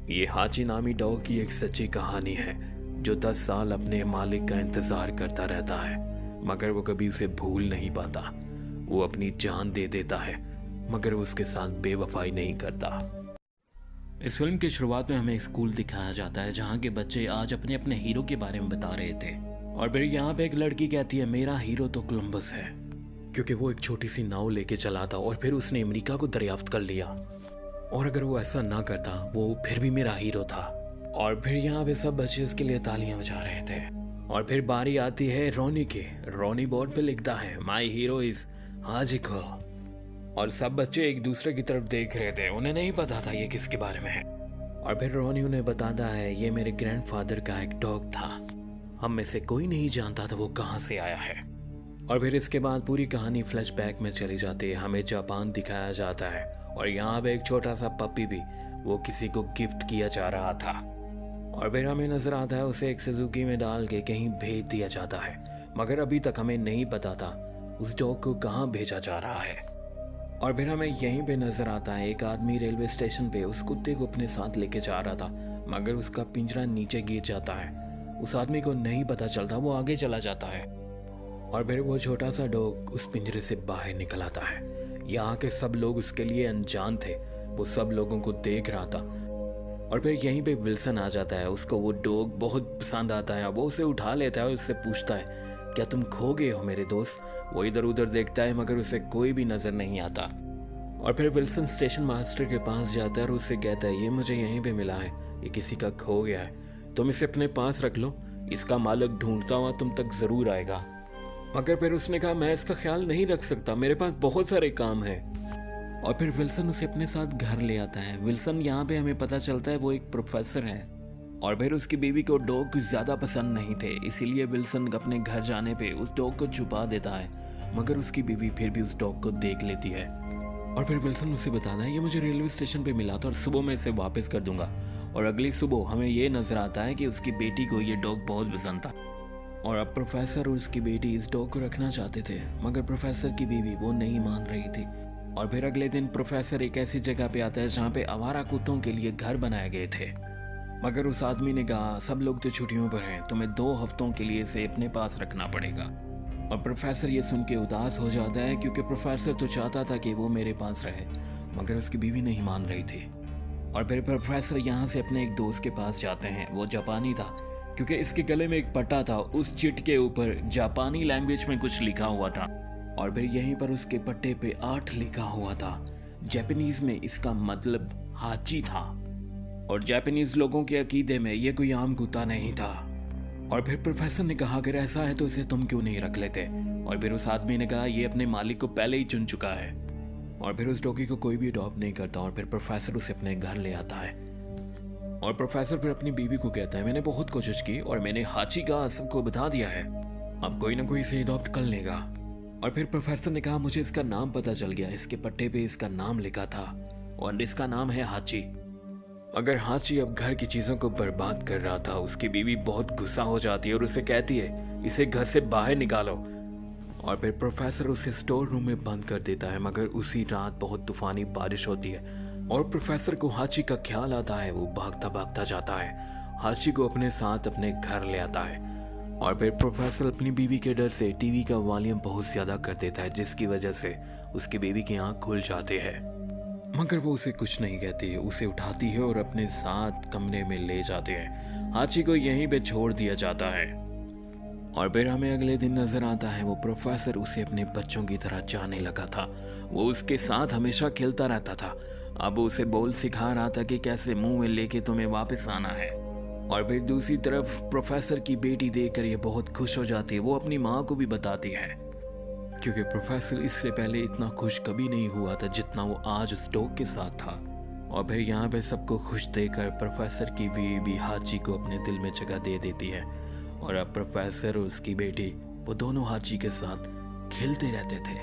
ये हाची नामी डॉग की एक सच्ची कहानी है जो 10 साल अपने मालिक का इंतज़ार करता रहता है, मगर वो कभी उसे भूल नहीं पाता। वो अपनी जान दे देता है मगर वो उसके साथ बेवफाई नहीं करता। इस फिल्म की शुरुआत में हमें एक स्कूल दिखाया जाता है जहाँ के बच्चे आज अपने अपने हीरो के बारे में बता रहे थे। और फिर यहाँ पे एक लड़की कहती है मेरा हीरो तो कोलंबस है, क्योंकि वो एक छोटी सी नाव लेके चला था और फिर उसने अमेरिका को दरियाफ्त कर लिया। और अगर वो ऐसा ना करता वो फिर भी मेरा हीरो था। और फिर यहाँ पे सब बच्चे उसके लिए तालियां बजा रहे थे। और फिर बारी आती है रोनी की। रोनी बोर्ड पे लिखता है माई हीरो इज हाजिको। और सब बच्चे एक दूसरे की तरफ देख रहे थे, उन्हें नहीं पता था ये किसके बारे में है। और फिर रोनी उन्हें बताता है ये मेरे ग्रैंडफादर का एक डॉग था, हम में से कोई नहीं जानता था वो कहाँ से आया है। और फिर इसके बाद पूरी कहानी फ्लैशबैक में चली जाती है, हमें जापान दिखाया जाता है। और यहाँ पे एक छोटा सा पप्पी भी वो किसी को गिफ्ट किया जा रहा था। और फिर हमें नजर आता है उसे एक सुजुकी में डाल के कहीं भेज दिया जाता है, मगर अभी तक हमें नहीं पता था उस डॉग को कहाँ भेजा जा रहा है। और फिर हमें यहीं पे नजर आता है एक आदमी रेलवे स्टेशन पे उस कुत्ते को अपने साथ लेके जा रहा था, मगर उसका पिंजरा नीचे गिर जाता है। उस आदमी को नहीं पता चलता, वो आगे चला जाता है। और फिर वो छोटा सा डॉग उस पिंजरे से बाहर निकल आता है। यहाँ के सब लोग उसके लिए अनजान थे, वो सब लोगों को देख रहा था। और फिर यहीं पे विल्सन आ जाता है, उसको वो डॉग बहुत पसंद आता है। वो उसे उठा लेता है और उससे पूछता है क्या तुम खो गए हो मेरे दोस्त। वो इधर उधर देखता है मगर उसे कोई भी नजर नहीं आता। और फिर विल्सन स्टेशन मास्टर के पास जाता है और उससे कहता है ये मुझे यहीं पे मिला है, ये किसी का खो गया है, तुम इसे अपने पास रख लो, इसका मालिक ढूंढता हुआ तुम तक जरूर आएगा। मगर फिर उसने कहा मैं इसका ख्याल नहीं रख सकता, मेरे पास बहुत सारे काम हैं। और फिर विल्सन उसे अपने साथ घर ले आता है। विल्सन यहाँ पे हमें पता चलता है वो एक प्रोफेसर है। और फिर उसकी बीवी को डॉग कुछ ज़्यादा पसंद नहीं थे, इसीलिए विल्सन अपने घर जाने पे उस डॉग को छुपा देता है, मगर उसकी बीवी फिर भी उस डॉग को देख लेती है। और फिर विल्सन उसे बताता है ये मुझे रेलवे स्टेशन पे मिला था और सुबह मैं इसे वापस कर दूंगा। और अगली सुबह हमें ये नजर आता है कि उसकी बेटी को ये डॉग बहुत पसंद था। और अब प्रोफेसर और उसकी बेटी इस डॉग को रखना चाहते थे, मगर प्रोफेसर की बीवी वो नहीं मान रही थी। और फिर अगले दिन प्रोफेसर एक ऐसी जगह पे आता है जहाँ पे आवारा कुत्तों के लिए घर बनाए गए थे, मगर उस आदमी ने कहा सब लोग तो छुट्टियों पर हैं, तुम्हें 2 हफ्तों के लिए इसे अपने पास रखना पड़ेगा। और प्रोफेसर ये सुन के उदास हो जाता है, क्योंकि प्रोफेसर तो चाहता था कि वो मेरे पास रहे, मगर उसकी बीवी नहीं मान रही थी। और फिर प्रोफेसर यहाँ से अपने एक दोस्त के पास जाते हैं, वो जापानी था, क्योंकि इसके गले में एक पट्टा था, उस चिट के ऊपर जापानी लैंग्वेज में कुछ लिखा हुआ था। और फिर यहीं पर उसके पट्टे पे 8 लिखा हुआ था। जापानीज में इसका मतलब हाची था, और जापानीज लोगों के अकीदे में ये कोई आम कुत्ता नहीं था। और फिर प्रोफेसर ने कहा अगर ऐसा है तो इसे तुम क्यों नहीं रख लेते। और फिर उस आदमी ने कहा ये अपने मालिक को पहले ही चुन चुका है। और फिर उस डॉगी को कोई भी अडॉप्ट नहीं करता। और फिर प्रोफेसर उसे अपने घर ले आता है। और प्रोफेसर फिर अपनी बीवी को कहता है मैंने बहुत कोशिश की और मैंने हाची का सबको बता दिया है, अब कोई ना कोई इसे अडॉप्ट कर लेगा। और फिर प्रोफेसर ने कहा मुझे इसका नाम पता चल गया, इसके पट्टे पे इसका नाम लिखा था और इसका नाम है हाची। अगर हाची अब घर की चीज़ों को बर्बाद कर रहा था, उसकी बीवी बहुत गुस्सा हो जाती है और उसे कहती है इसे घर से बाहर निकालो। और फिर प्रोफेसर उसे स्टोर रूम में बंद कर देता है, मगर उसी रात बहुत तूफानी बारिश होती है और प्रोफेसर को हाची का ख्याल आता है। वो भागता भागता जाता है, हाची को अपने साथ अपने घर ले आता है। और फिर प्रोफेसर अपनी बीवी के डर से टीवी का वॉल्यूम बहुत ज़्यादा कर देता है, जिसकी वजह से उसकी बीवी की आँख खुल जाती है, मगर वो उसे कुछ नहीं कहती, उसे उठाती है और अपने साथ कमरे में ले जाते हैं। हाची को यहीं पे छोड़ दिया जाता है। और फिर हमें अगले दिन नजर आता है वो प्रोफेसर उसे अपने बच्चों की तरह चाहने लगा था, वो उसके साथ हमेशा खेलता रहता था। अब उसे बोल सिखा रहा था कि कैसे मुंह में लेके तुम्हें वापस आना है। और फिर दूसरी तरफ प्रोफेसर की बेटी देखकर ये बहुत खुश हो जाती है, वो अपनी माँ को भी बताती है, क्योंकि प्रोफेसर इससे पहले इतना खुश कभी नहीं हुआ था जितना वो आज उस डॉग के साथ था। और फिर यहाँ पे सबको खुश देखकर प्रोफेसर की बीवी भी हाची को अपने दिल में जगह दे देती है। और अब प्रोफेसर और उसकी बेटी वो दोनों हाची के साथ खेलते रहते थे।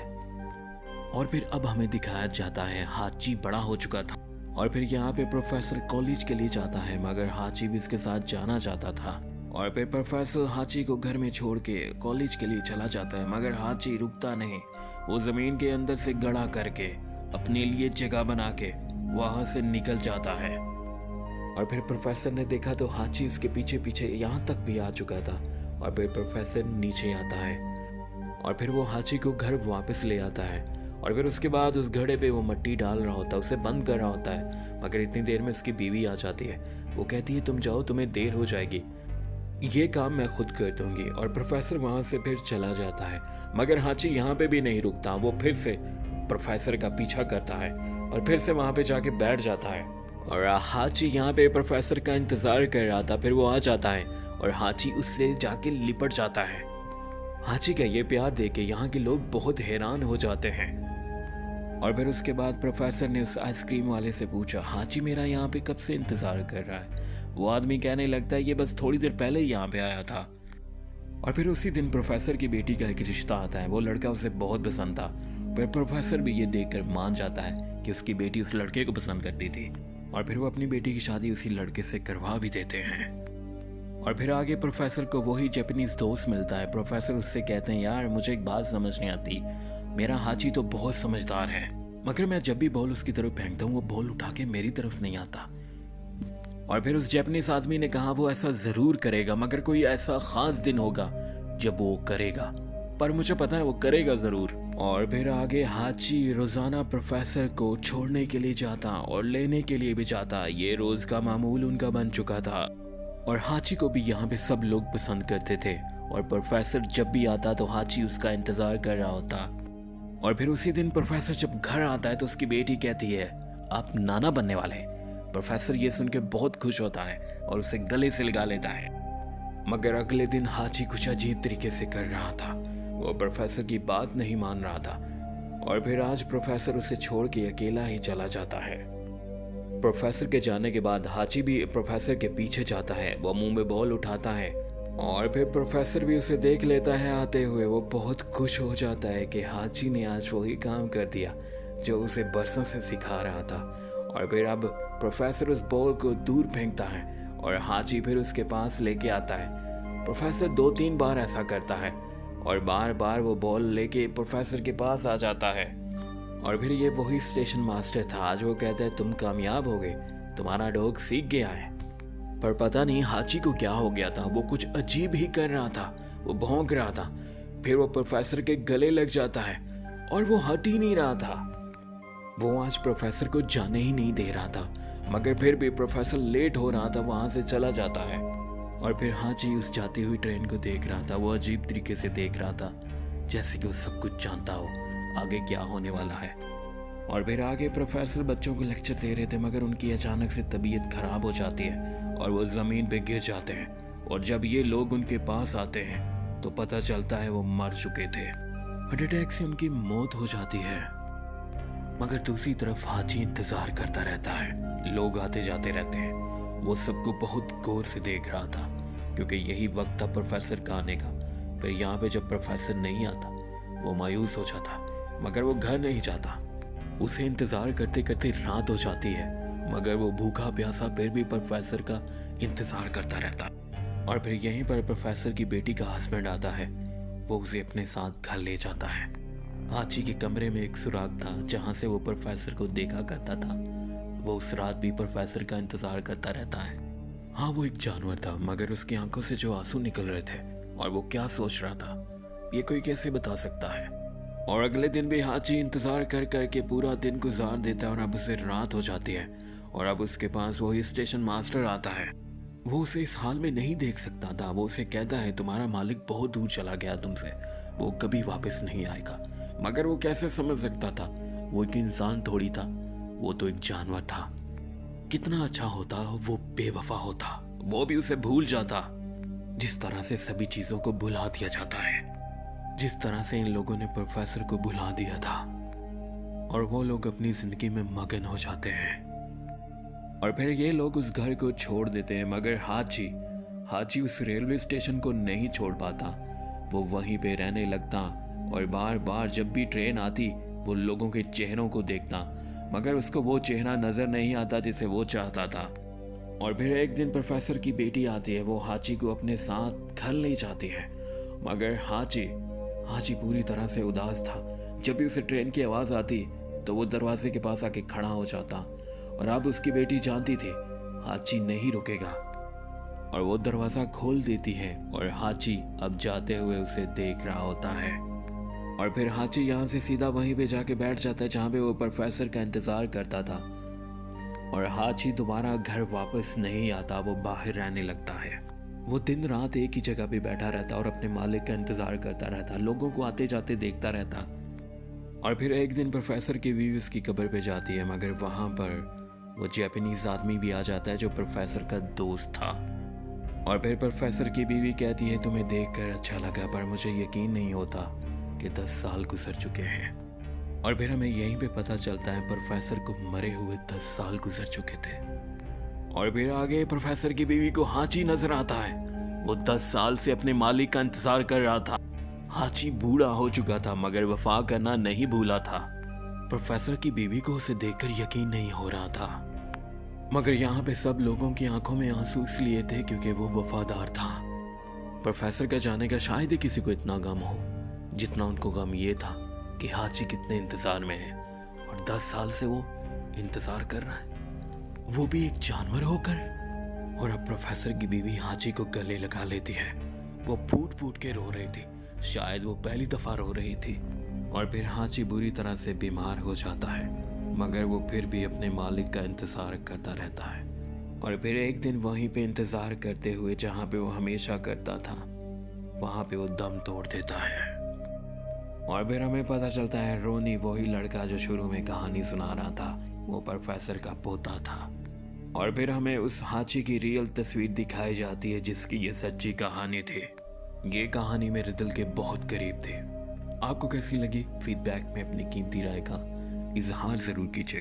और फिर अब हमें दिखाया जाता है हाची बड़ा हो चुका था। और फिर यहाँ पे प्रोफेसर कॉलेज के लिए जाता है, मगर हाची भी उसके साथ जाना चाहता था। और फिर प्रोफेसर हाची को घर में छोड़ के कॉलेज के लिए चला जाता है, मगर हाची रुकता नहीं, वो ज़मीन के अंदर से गड़ा करके अपने लिए जगह बना के वहाँ से निकल जाता है। और फिर प्रोफेसर ने देखा तो हाची उसके पीछे पीछे यहाँ तक भी आ चुका था। और फिर प्रोफेसर नीचे आता है और फिर वो हाची को घर वापस ले आता है। और फिर उसके बाद उस घड़े पे वो मिट्टी डाल रहा होता है, उसे बंद कर रहा होता है। मगर इतनी देर में उसकी बीवी आ जाती है। वो कहती है तुम जाओ, तुम्हें देर हो जाएगी, ये काम मैं खुद कर दूंगी। और प्रोफेसर वहाँ से फिर चला जाता है। मगर हाची यहाँ पे भी नहीं रुकता, वो फिर से प्रोफेसर का पीछा करता है और फिर से वहाँ पे जाके बैठ जाता है। और हाची यहाँ पे प्रोफेसर का इंतज़ार कर रहा था। फिर वो आ जाता है और हाची उससे जाके लिपट जाता है। हाची का ये प्यार देख के यहाँ के लोग बहुत हैरान हो जाते हैं। और फिर उसके बाद प्रोफेसर ने उस आइसक्रीम वाले से पूछा, हाची मेरा यहाँ पे कब से इंतज़ार कर रहा है? वो आदमी कहने लगता है ये बस थोड़ी देर पहले ही यहाँ पे आया था। और फिर उसी दिन प्रोफेसर की बेटी का एक रिश्ता आता है। वो लड़का उसे बहुत पसंद था। फिर प्रोफेसर भी ये देखकर मान जाता है कि उसकी बेटी उस लड़के को पसंद करती थी। और फिर वो अपनी बेटी की शादी उसी लड़के से करवा भी देते हैं। और फिर आगे प्रोफेसर को वही जापानीज दोस्त मिलता है। प्रोफेसर उससे कहते हैं यार मुझे एक बात समझ नहीं आती, मेरा हाची तो बहुत समझदार है, मगर मैं जब भी बॉल उसकी तरफ फेंकता हूँ वो बॉल उठा के मेरी तरफ नहीं आता। और फिर उस जापानीज आदमी ने कहा वो ऐसा जरूर करेगा, मगर कोई ऐसा खास दिन होगा जब वो करेगा, पर मुझे पता है वो करेगा जरूर। और फिर आगे हाची रोजाना प्रोफेसर को छोड़ने के लिए जाता और लेने के लिए भी जाता। ये रोज का मामूल उनका बन चुका था। और हाची को भी यहाँ पे सब लोग पसंद करते थे। और प्रोफेसर जब भी आता तो हाची उसका इंतजार कर रहा होता। और फिर उसी दिन प्रोफेसर जब घर आता है तो उसकी बेटी कहती है आप नाना बनने वाले हैं। प्रोफेसर ये सुन के बहुत खुश होता है और उसे गले से लगा लेता है। मगर अगले दिन हाची कुछ अजीब तरीके से कर रहा था। वो प्रोफेसर की बात नहीं मान रहा था। और फिर आज प्रोफेसर उसे छोड़ के अकेला ही चला जाता है। प्रोफेसर के जाने के बाद हाची भी प्रोफेसर के पीछे जाता है। वो मुंह में बॉल उठाता है और फिर प्रोफेसर भी उसे देख लेता है आते हुए। वो बहुत खुश हो जाता है कि हाची ने आज वही काम कर दिया जो उसे बरसों से सिखा रहा था। और फिर अब प्रोफेसर उस बॉल को दूर फेंकता है और हाची फिर उसके पास लेके आता है। प्रोफेसर 2-3 बार ऐसा करता है और बार बार वो बॉल लेके प्रोफेसर के पास आ जाता है। और फिर ये वही स्टेशन मास्टर था। आज वो कहता है तुम कामयाब हो गए, तुम्हारा डॉग सीख गया है। पर पता नहीं हाची को क्या हो गया था, वो कुछ अजीब ही कर रहा था, वो भौंक रहा था। फिर वो प्रोफेसर के गले लग जाता है और वो हट ही नहीं रहा था। वो आज प्रोफेसर को जाने ही नहीं दे रहा था, मगर फिर भी प्रोफेसर लेट हो रहा था, वहां से चला जाता है। और फिर हाची उस जाती हुई ट्रेन को देख रहा था। वो अजीब तरीके से देख रहा था, जैसे कि वो सब कुछ जानता हो आगे क्या होने वाला है। और फिर आगे प्रोफेसर बच्चों को लेक्चर दे रहे थे, मगर उनकी अचानक से तबीयत खराब हो जाती है और वो ज़मीन पे गिर जाते हैं। और जब ये लोग उनके पास आते हैं तो पता चलता है वो मर चुके थे। हार्ट अटैक से उनकी मौत हो जाती है। मगर दूसरी तरफ हाची इंतजार करता रहता है। लोग आते जाते रहते हैं। वो सबको बहुत गौर से देख रहा था, क्योंकि यही वक्त था प्रोफेसर का आने का। फिर यहाँ पे जब प्रोफेसर नहीं आता वो मायूस हो जाता, मगर वो घर नहीं जाता। उसे इंतजार करते करते रात हो जाती है, मगर वो भूखा प्यासा फिर भी प्रोफेसर का इंतजार करता रहता। और फिर यहीं पर प्रोफेसर की बेटी का हस्बैंड आता है। वो उसे अपने साथ घर ले जाता है। हाची के कमरे में एक सुराग था जहाँ से वो प्रोफेसर को देखा करता था। वो उस रात भी प्रोफेसर का इंतजार करता रहता है। हाँ, वो एक जानवर था, मगर उसकी आंखों से जो आंसू निकल रहे थे और वो क्या सोच रहा था ये कोई कैसे बता सकता है। और अगले दिन भी हाची इंतजार कर करके पूरा दिन गुजार देता है और अब उसे रात हो जाती है। और अब उसके पास वही स्टेशन मास्टर आता है। वो उसे इस हाल में नहीं देख सकता था। वो उसे कहता है तुम्हारा मालिक बहुत दूर चला गया तुमसे, वो कभी वापस नहीं आएगा। मगर वो कैसे समझ सकता था, वो एक इंसान थोड़ी था, वो तो एक जानवर था। कितना अच्छा होता वो बेवफा होता, वो भी उसे भूल जाता। जिस तरह से सभी चीजों को भुला दिया जाता है, जिस तरह से इन लोगों ने प्रोफेसर को भुला दिया था, और वो लोग अपनी जिंदगी में मगन हो जाते हैं। और फिर ये लोग उस घर को छोड़ देते हैं, मगर हाची उस रेलवे स्टेशन को नहीं छोड़ पाता। वो वहीं पे रहने लगता और बार बार जब भी ट्रेन आती वो लोगों के चेहरों को देखता, मगर उसको वो चेहरा नजर नहीं आता जिसे वो चाहता था। और फिर एक दिन प्रोफेसर की बेटी आती है। वो हाची को अपने साथ घर ले जाती है, मगर हाची पूरी तरह से उदास था। जब भी उसे ट्रेन की आवाज़ आती तो वो दरवाजे के पास आके खड़ा हो जाता। और अब उसकी बेटी जानती थी हाची नहीं रुकेगा और वो दरवाज़ा खोल देती है और हाची अब जाते हुए उसे देख रहा होता है। और फिर हाची यहाँ से सीधा वहीं पे जाके बैठ जाता है जहाँ पे वो प्रोफेसर का इंतज़ार करता था। और हाची दोबारा घर वापस नहीं आता, वो बाहर रहने लगता है। वो दिन रात एक ही जगह पे बैठा रहता और अपने मालिक का इंतज़ार करता रहता, लोगों को आते जाते देखता रहता। और फिर एक दिन प्रोफेसर की बीवी उसकी कब्र पे जाती है, मगर वहाँ पर वो जापानीज आदमी भी आ जाता है जो प्रोफेसर का दोस्त था। और फिर प्रोफेसर की बीवी कहती है तुम्हें देखकर अच्छा लगा, पर मुझे यकीन नहीं होता कि 10 साल गुजर चुके हैं। और फिर हमें यहीं पे पता चलता है प्रोफेसर को मरे हुए 10 साल गुजर चुके थे। और फिर आगे प्रोफेसर की बीवी को हाची नजर आता है। वो 10 साल से अपने मालिक का इंतजार कर रहा था। हाची बूढ़ा हो चुका था मगर वफा करना नहीं भूला था। प्रोफेसर की बीवी को उसे देखकर यकीन नहीं हो रहा था, मगर यहाँ पे सब लोगों की आंखों में आंसू इसलिए थे क्योंकि वो वफादार था। प्रोफेसर का जाने का शायद ही किसी को इतना गम हो जितना उनको गम ये था कि हाची कितने इंतजार में है और 10 साल से वो इंतजार कर रहा है, वो भी एक जानवर होकर। और अब प्रोफेसर की बीवी हाची को गले लगा लेती है। वो फूट फूट के रो रही थी, शायद वो पहली दफा रो रही थी। और फिर हाची बुरी तरह से बीमार हो जाता है, मगर वो फिर भी अपने मालिक का इंतजार करता रहता है। और फिर एक दिन वहीं पे इंतजार करते हुए जहाँ पे वो हमेशा करता था, वहाँ पे वो दम तोड़ देता है। और फिर हमें पता चलता है रोनी वही लड़का जो शुरू में कहानी सुना रहा था, वो प्रोफेसर का पोता था। और फिर हमें उस हाची की रियल तस्वीर दिखाई जाती है जिसकी ये सच्ची कहानी थी। ये कहानी मेरे दिल के बहुत करीब थी। आपको कैसी लगी? फीडबैक में अपनी कीमती राय का इजहार ज़रूर कीजिएगा।